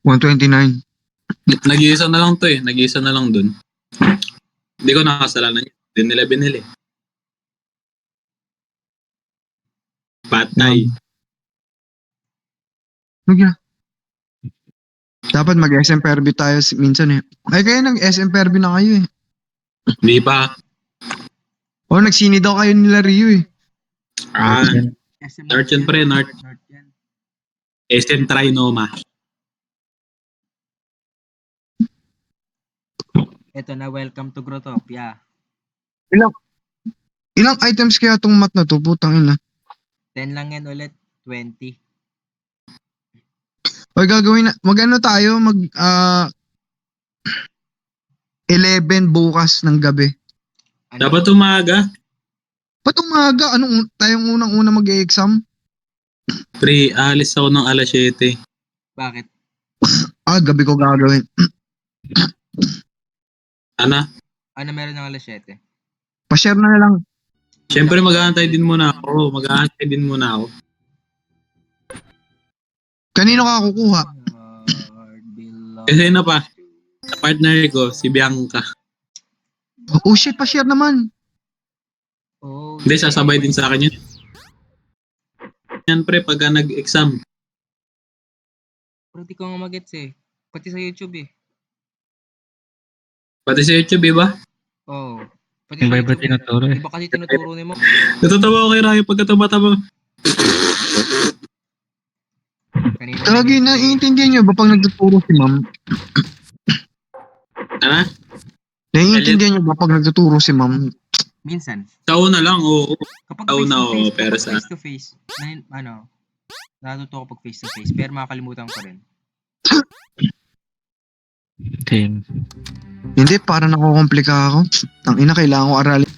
129. Nag-iisa na lang to eh. Nag-iisa na lang dun. Hindi ko nakasalanan yun. Hindi nila binili. Patay. Nagya. Dapat mag-SM Perby tayo minsan eh. Ay kaya nag-SM Perby na kayo eh. Hindi pa. O nagsini daw kayo nila Rio eh. North yan pre, North. SM Trinoma. Ito na, welcome to Grotopia. Ilang items kaya tong mat na to? Putang ina. 10 lang yan ulit, 20. O gagawin na, mag-ano tayo, 11 bukas ng gabi. Ano? Dapat umaga. Ba't umaga? Tayong unang-una mag-e-exam? Pre, alis ako ng alas 7. Bakit? Gabi ko gagawin. Ano? Ano meron ng alas 7? Pa-share na lang. Siyempre mag-aantay din muna ako. Kanino ka kukuha? Kasi na pa. Sa partner ko, si Bianca. Oh shit, pa-share naman. Oh, Hindi, sasabay din sa akin yun. Yan pre, pagka nag-exam. Pero di ko nga magets eh. Pati sa YouTube eh. Pati sa YouTube, iba? Oo. Pati Iba sa iba YouTube. tinuturo eh. Iba kasi tinuturo ni mo. Natatawa ko kay Rayo pagka tama-tama. Kanina Lagi naiintindihan nyo ba pag nagtuturo si ma'am? Ano? Naiintindihan nyo ba pag nagtuturo si ma'am? Minsan. Sa una lang, oo. Kapag Oo na, oo, pero face sa- to face, natuto ko pag face to face, pero makakalimutan ko rin. Same. Hindi, para nakukomplika ako. Ang ina, kailangan ko aralin.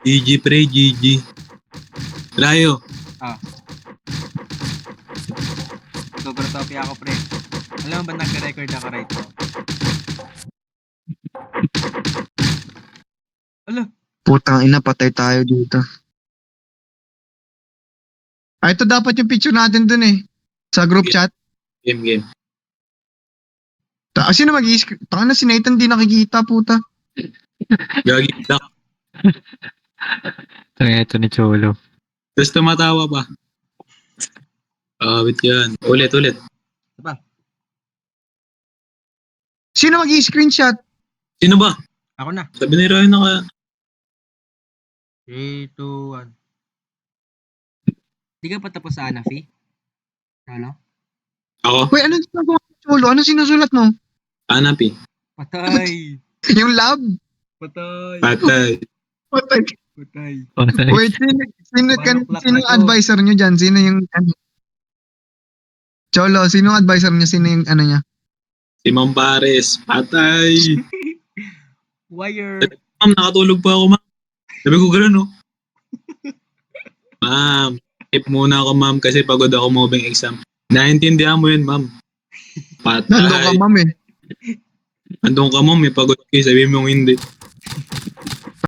GG pre, GG. Rayo, So, Grotopia ako pre. Alam mo ba nagka-record ako right now? Ala, Putang ina, patay tayo dito. Ito dapat yung picture natin dun eh. Sa group chat. game. Sino mag-i-screen? Tanga na si Nathan di nakikita, puta. Gagi duck. Ito ni Cholo. Tapos tumatawa pa. Wait yan. Ulit. diba? Sino mag-i-screenshot? Sino ba? Ako na. Sabi ni Rayo na kaya. 3, 2, 1. Di ka pa tapos sa Anafi? Ano? Ako? Wait, anong ginagawa mo, Cholo? Ano sinusulat mo? Anapi. Patay! Yung lab? Patay! Patay. Patay. Patay! Wait, sino Paano ang advisor nyo dyan? Sino yung Cholo, sino ang advisor nyo? Sino yung ano niya? Si Ma'am Pares. Patay. Wire! Ma'am, nakatulog pa ako, ma'am. Sabi ko gano'n, no? Ma'am, tip muna ako, ma'am, kasi pagod ako moving exam. Naintindihan mo yun, ma'am. Patay. Nandun ka, ma'am eh. Andun ka, ma'am, may pagod kayo. Sabi mo hindi.